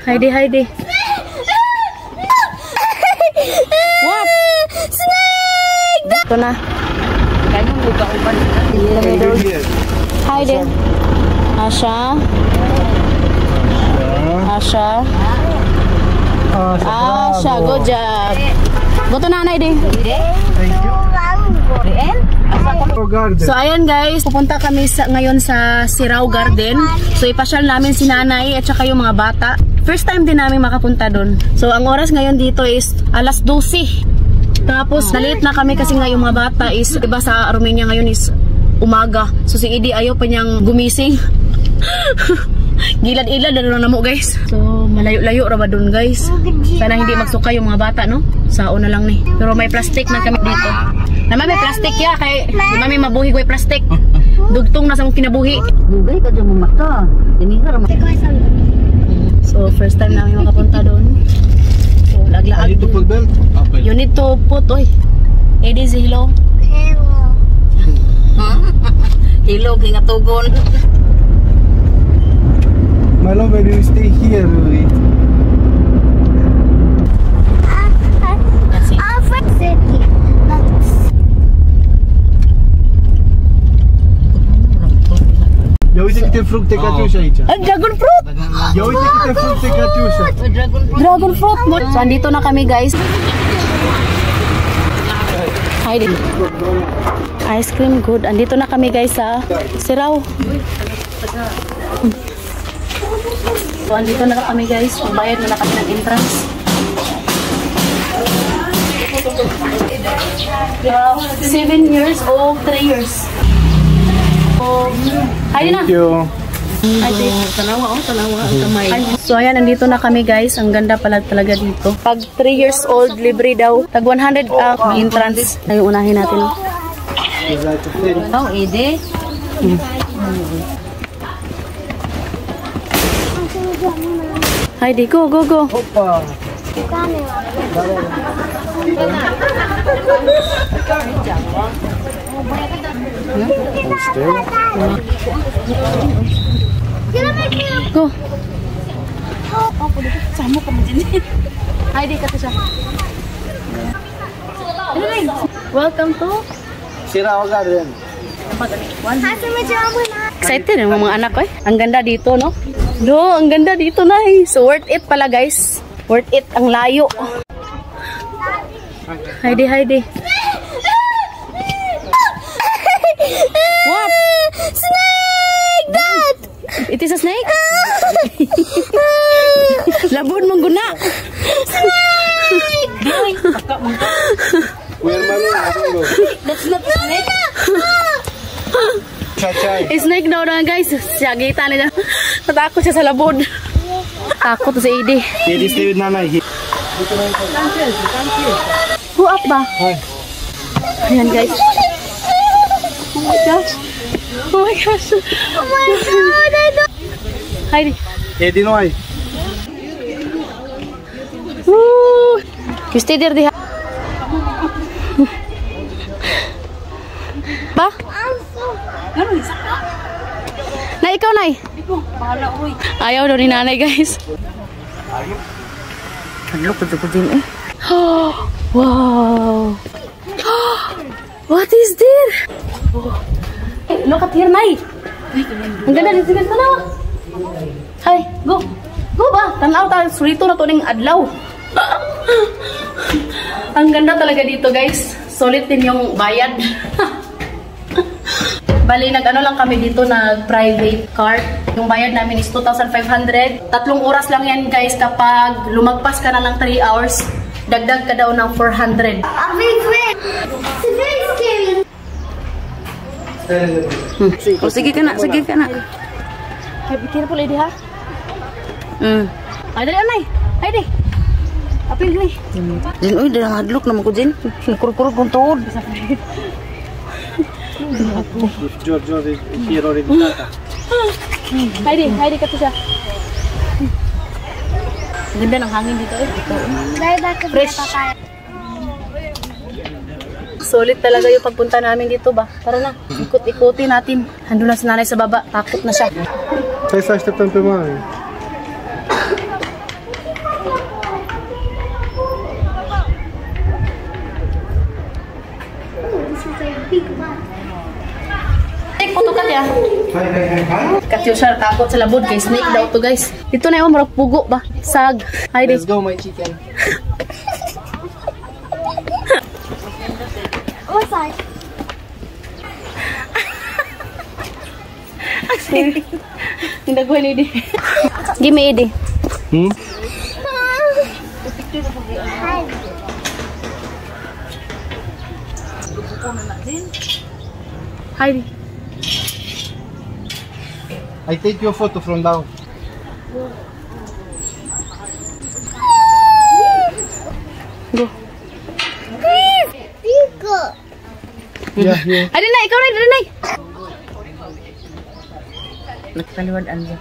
Heidi, Heidi. What? Snake! Ito na. Kanyang lupa-upan. Heidi. Asha. Asha. Asha, good job. Goto na, Heidi. Thank you. So ayan guys, pupunta kami ngayon sa Sirao Garden. So ipasyal namin si nanay at saka yung mga bata. First time din namin makapunta doon. So ang oras ngayon dito is alas 12. Tapos naliit na kami kasi nga yung mga bata is, diba sa Romania ngayon is umaga. So si Edie ayaw pa niyang gumising. Gilad-ilad na namo guys. So malayo-layo ra ba doon guys. Sana hindi magsuka yung mga bata no. Sao na lang ni. Pero may plastic na kami dito. Naman may plastic ya kay di mami mabuhi ko yung plastic. Dugtong na sa mong kinabuhi. Dugay ka dyan mo mata. Dinigar mo. So first time namin makapunta doon. So laglaag. You need to put belt? You need to put oy. Eddie Zilo. Ilog nga tugon. My love, when you stay here, we Yawite kita fruit te Katyusha icha. Dragon fruit! Yawite kita fruit te Katyusha. Dragon fruit! So andito na kami guys. Hi din. Ice cream good. Andito na kami guys sa Sirao. So andito na kami guys. Bayad na kami ng entrance. 7 years old, 3 years. Hi na. Thank you. Tanawa ang kamay. So ayan, nandito na kami guys. Ang ganda pala talaga dito. Pag 3 years old, libre daw. Tag 100 entrance. Ay, unahin natin. Oh, Ede. Heidi, go, go, go. Opa. Go. Sama ka mo din. Heidi, kata siya. Welcome to Sirao Garden. Excited yung mga anak ko eh. Ang ganda dito, no? No, ang ganda dito na eh. So worth it pala guys. Worth it ang layo. Heidi, Heidi. What? Snake! Dad! It is a snake? Labon mong guna. Snake! Where Malo? That's not a snake. Chachay. Snake daw na guys. Siya, kita nila. Natakot siya sa labon. Takot si Edie. Edie, stay with Nanay. Go up ba? Hi. Ayan guys. Oh my gosh. Oh my gosh. Oh my god. Heidi. Edie, no ay. Woo. You stay there, Diha. Ba? Na ikaw, Nay. Ayaw daw ni nanay, guys. Look at the din eh. Wow. What is there? Look at here, Nay. Ang ganda dito sa tanaw. Hi, go. Go ba? Tanaw tayo. Surito na to ng adlaw. Ang ganda talaga dito, guys. Solid din yung bayad. Bali, nag-ano lang kami dito, nag-private car. Yung bayad namin is 2,500. 3 oras lang yan, guys. Kapag lumagpas ka na ng 3 hours, dagdag ka daw ng 400. Oh, sige ka na, sige ka na. Be careful, Edie, ha? Ay, dali, anay. Ay, di. Apil, ni. Din, uy, dalang hadlok naman ko din. Nakurkurot kong tuod. George, here already. Heidi, kato siya. Ganda ng hangin dito eh. Fresh. Solid talaga yung pagpunta namin dito ba? Tara na, ikot-ikutin natin. Hando na si nanay sa baba, takot na siya. Sai să așteptăm pe mare. ah. Katyusar, takot sa labod kay snake daw to guys. Dito na yung marag pugo ba? Sag. Hi, Let's go, my chicken. Hindi ko hindi. Gimme idi. Hmm? Hi. I take your photo from down. Go. Yeah, yeah. Ay, Danay, ikaw na, Danay. Nagkaliwad anja.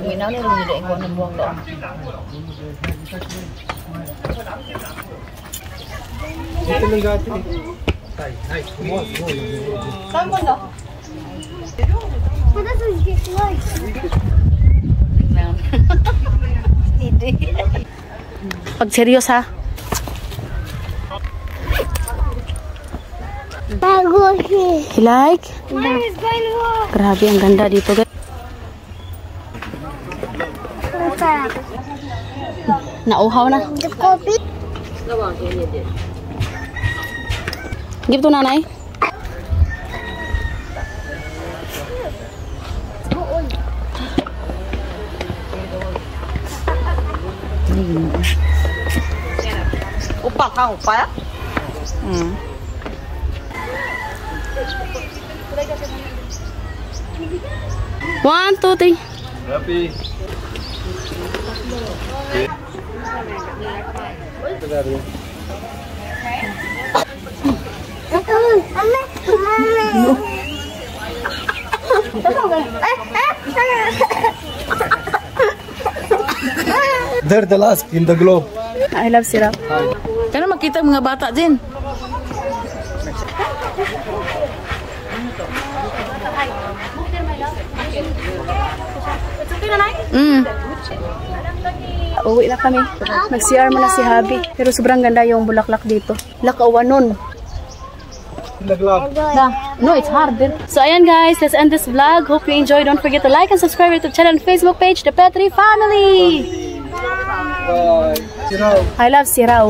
Minaw ni rin nila ikaw ng buwang doon. Ito lang gati. Hi, come on. Pag serious ha. Bagus sih. You like? Bagus banget. Grabe, ang ganda dito guys. Nauhaw na. Kopi. Give to nanay. Upah kang upah ya? One, two, three. Happy. They're the last in the globe. I love syrup. Kaya makita ang mga bata din. Uwi na kami. Nag-CR muna si Habi. Pero sobrang ganda yung bulaklak dito. Lakawan nun. In the globe. No, it's harder. So ayan guys, let's end this vlog. Hope you enjoyed. Don't forget to like and subscribe to the channel and Facebook page, The Petri Family. Bye. Siraw. I love Sirao.